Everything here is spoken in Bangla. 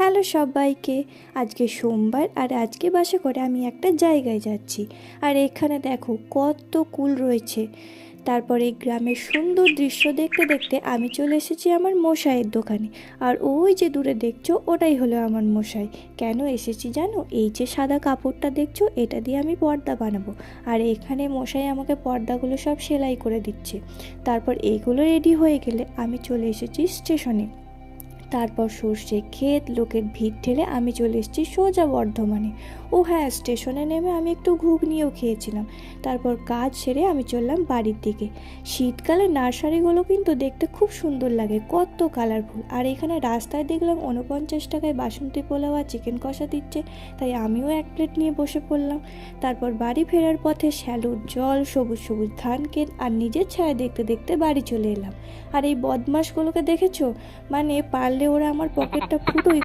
হ্যালো সবাইকে। আজকে সোমবার আর আজকে বাসে করে আমি একটা জায়গায় যাচ্ছি। আর এখানে দেখো কত কুল রয়েছে। তারপর এই গ্রামের সুন্দর দৃশ্য দেখতে দেখতে আমি চলে এসেছি আমার মশাইয়ের দোকানে। আর ওই যে দূরে দেখছো ওটাই হলো আমার মশাই। কেন এসেছি জানো? এই যে সাদা কাপড়টা দেখছো এটা দিয়ে আমি পর্দা বানাবো। আর এখানে মশাই আমাকে পর্দাগুলো সব সেলাই করে দিচ্ছে। তারপর এইগুলো রেডি হয়ে গেলে আমি চলে এসেছি স্টেশনে। তারপর সর্ষে ক্ষেত লোকের ভিড় ঠেলে আমি চলে এসেছি সোজা বর্ধমানে। ও হ্যাঁ, স্টেশনে নেমে আমি একটু ঘুগনিও খেয়েছিলাম। তারপর কাজ সেরে আমি চললাম বাড়ির দিকে। শীতকালে নার্সারিগুলো কিন্তু দেখতে খুব সুন্দর লাগে, কত কালারফুল। আর এখানে রাস্তায় দেখলাম 49 টাকায় বাসন্তী পোলাও আর চিকেন কষা দিচ্ছে, তাই আমিও এক প্লেট নিয়ে বসে পড়লাম। তারপর বাড়ি ফেরার পথে শ্যালোর জল, সবুজ সবুজ ধান ক্ষেত আর নিজের ছায়া দেখতে দেখতে বাড়ি চলে এলাম। আর এই বদমাশগুলোকে দেখেছো? মানে পারলে ওরা আমার পকেটটা ফুটোই